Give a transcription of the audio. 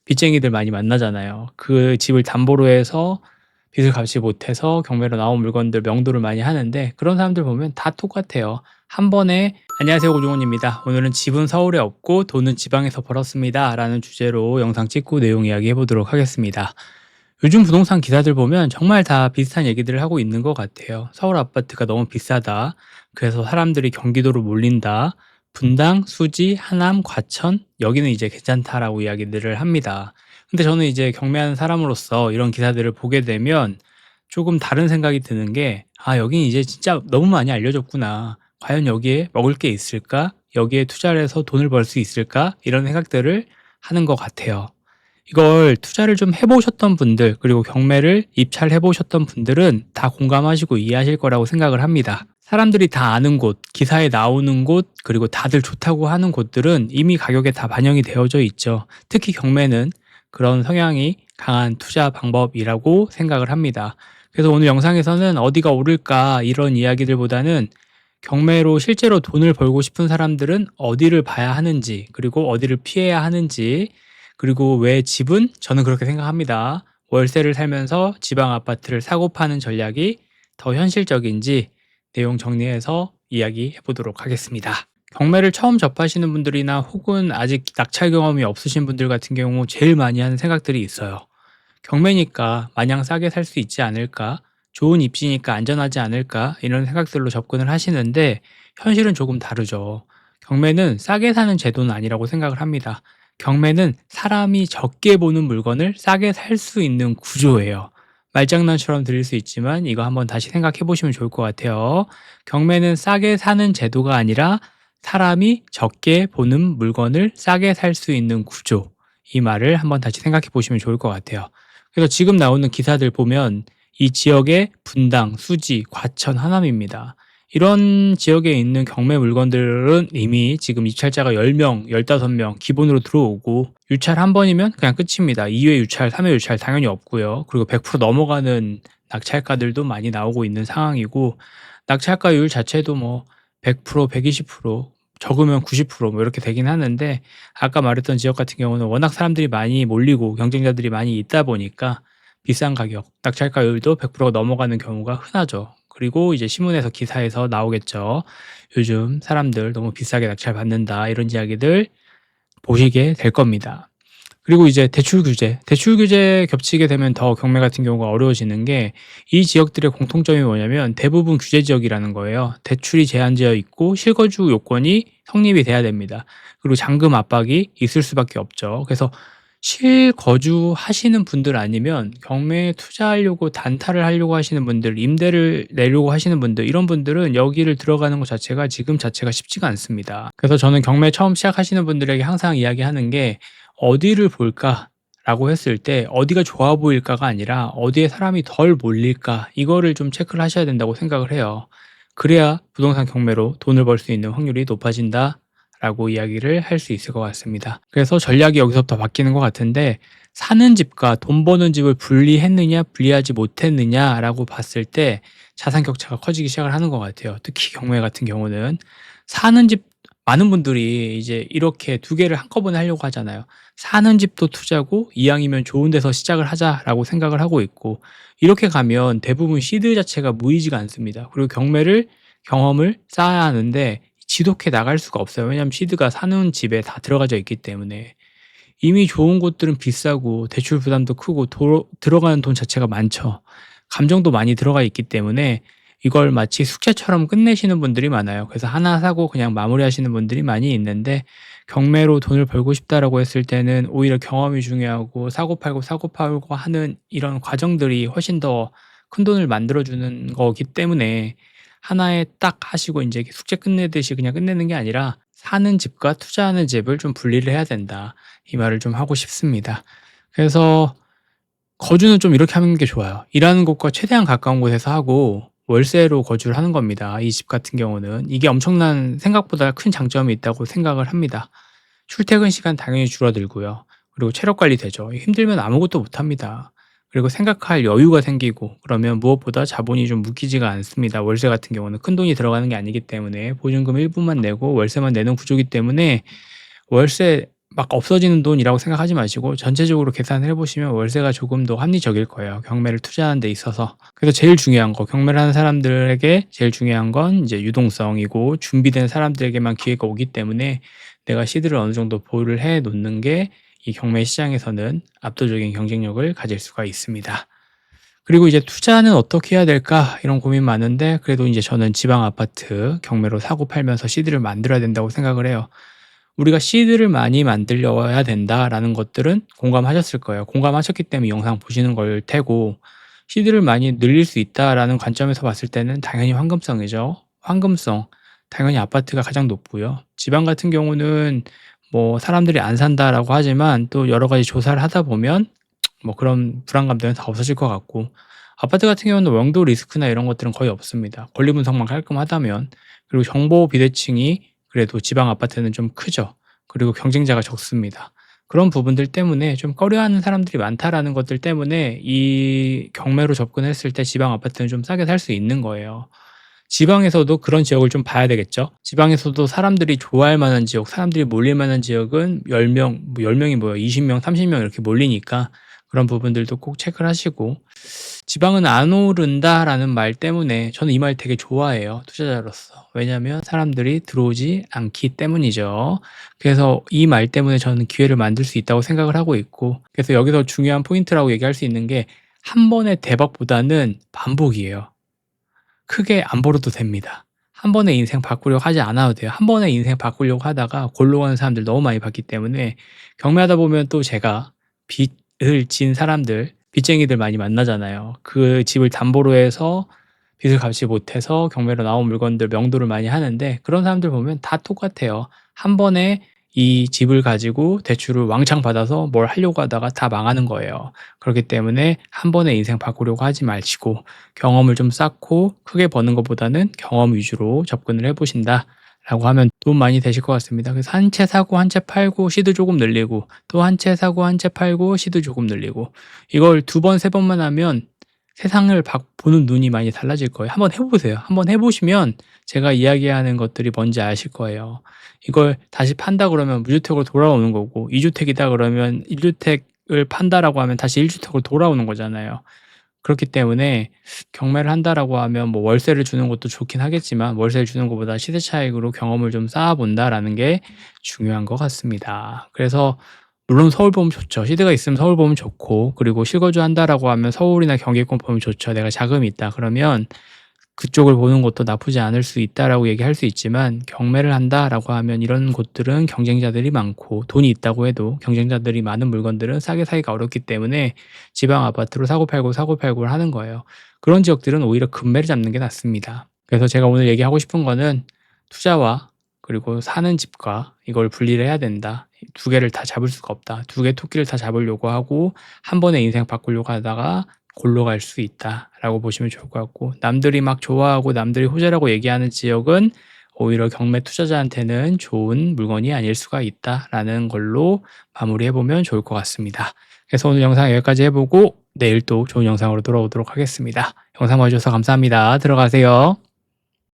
빚쟁이들 많이 만나잖아요. 그 집을 담보로 해서 빚을 갚지 못해서 경매로 나온 물건들 명도를 많이 하는데, 그런 사람들 보면 다 똑같아요. 한 번에 "안녕하세요, 고종원입니다. 오늘은 집은 서울에 없고 돈은 지방에서 벌었습니다." 라는 주제로 영상 찍고 내용 이야기해 보도록 하겠습니다. 요즘 부동산 기사들 보면 정말 다 비슷한 얘기들을 하고 있는 것 같아요. "서울 아파트가 너무 비싸다. 그래서 사람들이 경기도로 몰린다. 분당, 수지, 하남, 과천 여기는 이제 괜찮다."라고 이야기들을 합니다. 근데 저는 이제 경매하는 사람으로서 이런 기사들을 보게 되면 조금 다른 생각이 드는 게, '아, 여긴 이제 진짜 너무 많이 알려졌구나. 과연 여기에 먹을 게 있을까? 여기에 투자를 해서 돈을 벌 수 있을까?' 이런 생각들을 하는 것 같아요. 이걸 투자를 좀 해 보셨던 분들, 그리고 경매를 입찰해 보셨던 분들은 다 공감하시고 이해하실 거라고 생각을 합니다. 사람들이 다 아는 곳, 기사에 나오는 곳, 그리고 다들 좋다고 하는 곳들은 이미 가격에 다 반영이 되어져 있죠. 특히 경매는 그런 성향이 강한 투자 방법이라고 생각을 합니다. 그래서 오늘 영상에서는 어디가 오를까 이런 이야기들보다는 경매로 실제로 돈을 벌고 싶은 사람들은 어디를 봐야 하는지, 그리고 어디를 피해야 하는지, 그리고 왜 집은, 저는 그렇게 생각합니다, 월세를 살면서 지방 아파트를 사고 파는 전략이 더 현실적인지 내용 정리해서 이야기해 보도록 하겠습니다. 경매를 처음 접하시는 분들이나 혹은 아직 낙찰 경험이 없으신 분들 같은 경우 제일 많이 하는 생각들이 있어요. 경매니까 마냥 싸게 살 수 있지 않을까? 좋은 입지니까 안전하지 않을까? 이런 생각들로 접근을 하시는데, 현실은 조금 다르죠. 경매는 싸게 사는 제도는 아니라고 생각을 합니다. 경매는 사람이 적게 보는 물건을 싸게 살 수 있는 구조예요. 말장난처럼 들릴 수 있지만 이거 한번 다시 생각해 보시면 좋을 것 같아요. 경매는 싸게 사는 제도가 아니라 사람이 적게 보는 물건을 싸게 살 수 있는 구조. 이 말을 한번 다시 생각해 보시면 좋을 것 같아요. 그래서 지금 나오는 기사들 보면 이 지역의 분당, 수지, 과천, 하남입니다. 이런 지역에 있는 경매 물건들은 이미 지금 입찰자가 10명, 15명 기본으로 들어오고, 유찰 한 번이면 그냥 끝입니다. 2회 유찰, 3회 유찰 당연히 없고요. 그리고 100% 넘어가는 낙찰가들도 많이 나오고 있는 상황이고, 낙찰가율 자체도 뭐 100%, 120%, 적으면 90%뭐 이렇게 되긴 하는데, 아까 말했던 지역 같은 경우는 워낙 사람들이 많이 몰리고 경쟁자들이 많이 있다 보니까 비싼 가격, 낙찰가율도 100%가 넘어가는 경우가 흔하죠. 그리고 이제 신문에서 기사에서 나오겠죠. "요즘 사람들 너무 비싸게 낙찰받는다." 이런 이야기들 보시게 될 겁니다. 그리고 이제 대출 규제 겹치게 되면 더 경매 같은 경우가 어려워지는 게, 이 지역들의 공통점이 뭐냐면 대부분 규제 지역이라는 거예요. 대출이 제한되어 있고 실거주 요건이 성립이 돼야 됩니다. 그리고 잔금 압박이 있을 수밖에 없죠. 그래서 실거주하시는 분들 아니면 경매에 투자하려고 단타를 하려고 하시는 분들, 임대를 내려고 하시는 분들, 이런 분들은 여기를 들어가는 것 자체가 지금 자체가 쉽지가 않습니다. 그래서 저는 경매 처음 시작하시는 분들에게 항상 이야기하는 게, 어디를 볼까라고 했을 때 어디가 좋아 보일까가 아니라 어디에 사람이 덜 몰릴까, 이거를 좀 체크를 하셔야 된다고 생각을 해요. 그래야 부동산 경매로 돈을 벌 수 있는 확률이 높아진다 라고 이야기를 할 수 있을 것 같습니다. 그래서 전략이 여기서부터 바뀌는 것 같은데, 사는 집과 돈 버는 집을 분리했느냐 분리하지 못했느냐라고 봤을 때 자산 격차가 커지기 시작을 하는 것 같아요. 특히 경매 같은 경우는 사는 집, 많은 분들이 이제 이렇게 두 개를 한꺼번에 하려고 하잖아요. 사는 집도 투자고 이왕이면 좋은 데서 시작을 하자라고 생각을 하고 있고, 이렇게 가면 대부분 시드 자체가 무의지가 않습니다. 그리고 경험을 쌓아야 하는데 지독해 나갈 수가 없어요. 왜냐하면 시드가 사는 집에 다 들어가져 있기 때문에. 이미 좋은 곳들은 비싸고 대출 부담도 크고 들어가는 돈 자체가 많죠. 감정도 많이 들어가 있기 때문에 이걸 마치 숙제처럼 끝내시는 분들이 많아요. 그래서 하나 사고 그냥 마무리하시는 분들이 많이 있는데, 경매로 돈을 벌고 싶다라고 했을 때는 오히려 경험이 중요하고 사고 팔고 하는 이런 과정들이 훨씬 더 큰돈을 만들어 주는 거기 때문에, 하나에 딱 하시고 인제 숙제 끝내듯이 그냥 끝내는 게 아니라 사는 집과 투자하는 집을 좀 분리를 해야 된다, 이 말을 좀 하고 싶습니다. 그래서 거주는 좀 이렇게 하는 게 좋아요. 일하는 곳과 최대한 가까운 곳에서 하고 월세로 거주를 하는 겁니다. 이 집 같은 경우는 이게 엄청난, 생각보다 큰 장점이 있다고 생각을 합니다. 출퇴근 시간 당연히 줄어들고요. 그리고 체력 관리 되죠. 힘들면 아무것도 못 합니다. 그리고 생각할 여유가 생기고, 그러면 무엇보다 자본이 좀 묶이지가 않습니다. 월세 같은 경우는 큰돈이 들어가는 게 아니기 때문에 보증금 일부만 내고 월세만 내는 구조이기 때문에 월세 막 없어지는 돈이라고 생각하지 마시고 전체적으로 계산을 해 보시면 월세가 조금 더 합리적일 거예요, 경매를 투자하는 데 있어서. 그래서 제일 중요한 거, 경매를 하는 사람들에게 제일 중요한 건 이제 유동성이고, 준비된 사람들에게만 기회가 오기 때문에 내가 시드를 어느 정도 보유를 해 놓는 게 이 경매 시장에서는 압도적인 경쟁력을 가질 수가 있습니다. 그리고 이제 '투자는 어떻게 해야 될까?' 이런 고민 많은데, 그래도 이제 저는 지방 아파트 경매로 사고 팔면서 시드를 만들어야 된다고 생각을 해요. 우리가 시드를 많이 만들어야 된다라는 것들은 공감하셨을 거예요. 공감하셨기 때문에 영상 보시는 걸 테고, 시드를 많이 늘릴 수 있다라는 관점에서 봤을 때는 당연히 황금성이죠. 황금성. 당연히 아파트가 가장 높고요. 지방 같은 경우는 뭐 사람들이 안 산다라고 하지만 또 여러 가지 조사를 하다 보면 뭐 그런 불안감들은 다 없어질 것 같고, 아파트 같은 경우는 명도 리스크나 이런 것들은 거의 없습니다, 권리 분석만 깔끔하다면. 그리고 정보 비대칭이 그래도 지방 아파트는 좀 크죠. 그리고 경쟁자가 적습니다. 그런 부분들 때문에 좀 꺼려하는 사람들이 많다라는 것들 때문에 이 경매로 접근했을 때 지방 아파트는 좀 싸게 살 수 있는 거예요. 지방에서도 그런 지역을 좀 봐야 되겠죠. 지방에서도 사람들이 좋아할 만한 지역, 사람들이 몰릴 만한 지역은 10명, 뭐 10명이 뭐야, 20명, 30명 이렇게 몰리니까 그런 부분들도 꼭 체크를 하시고. 지방은 안 오른다라는 말 때문에 저는 이 말 되게 좋아해요, 투자자로서. 왜냐하면 사람들이 들어오지 않기 때문이죠. 그래서 이 말 때문에 저는 기회를 만들 수 있다고 생각을 하고 있고, 그래서 여기서 중요한 포인트라고 얘기할 수 있는 게, 한 번의 대박보다는 반복이에요. 크게 안 벌어도 됩니다. 한 번에 인생 바꾸려고 하지 않아도 돼요. 한 번에 인생 바꾸려고 하다가 골로 가는 사람들 너무 많이 봤기 때문에. 경매하다 보면 또 제가 빚을 진 사람들, 빚쟁이들 많이 만나잖아요. 그 집을 담보로 해서 빚을 갚지 못해서 경매로 나온 물건들 명도를 많이 하는데, 그런 사람들 보면 다 똑같아요. 한 번에 이 집을 가지고 대출을 왕창 받아서 뭘 하려고 하다가 다 망하는 거예요. 그렇기 때문에 한 번에 인생 바꾸려고 하지 마시고, 경험을 좀 쌓고 크게 버는 것보다는 경험 위주로 접근을 해 보신다 라고 하면 도움 많이 되실 것 같습니다. 그래서 한 채 사고 한 채 팔고 시드 조금 늘리고, 또 한 채 사고 한 채 팔고 시드 조금 늘리고, 이걸 2번 3번만 하면 세상을 보는 눈이 많이 달라질 거예요. 한번 해 보세요. 한번 해 보시면 제가 이야기하는 것들이 뭔지 아실 거예요. 이걸 다시 판다 그러면 무주택으로 돌아오는 거고, 2주택이다 그러면 1주택을 판다라고 하면 다시 1주택으로 돌아오는 거잖아요. 그렇기 때문에 경매를 한다라고 하면 뭐 월세를 주는 것도 좋긴 하겠지만, 월세를 주는 것보다 시세 차익으로 경험을 좀 쌓아 본다라는 게 중요한 것 같습니다. 그래서 물론 서울 보면 좋죠. 시드가 있으면 서울 보면 좋고, 그리고 실거주 한다라고 하면 서울이나 경기권 보면 좋죠. 내가 자금이 있다 그러면 그쪽을 보는 것도 나쁘지 않을 수 있다라고 얘기할 수 있지만, 경매를 한다라고 하면 이런 곳들은 경쟁자들이 많고, 돈이 있다고 해도 경쟁자들이 많은 물건들은 싸게 사기가 어렵기 때문에 지방 아파트로 사고팔고를 하는 거예요. 그런 지역들은 오히려 급매를 잡는 게 낫습니다. 그래서 제가 오늘 얘기하고 싶은 거는, 투자와 그리고 사는 집과 이걸 분리를 해야 된다. 두 개를 다 잡을 수가 없다. 두 개 토끼를 다 잡으려고 하고 한 번에 인생 바꾸려고 하다가 골로 갈 수 있다라고 보시면 좋을 것 같고, 남들이 막 좋아하고 남들이 호재라고 얘기하는 지역은 오히려 경매 투자자한테는 좋은 물건이 아닐 수가 있다라는 걸로 마무리해 보면 좋을 것 같습니다. 그래서 오늘 영상 여기까지 해보고 내일 또 좋은 영상으로 돌아오도록 하겠습니다. 영상 봐주셔서 감사합니다. 들어가세요.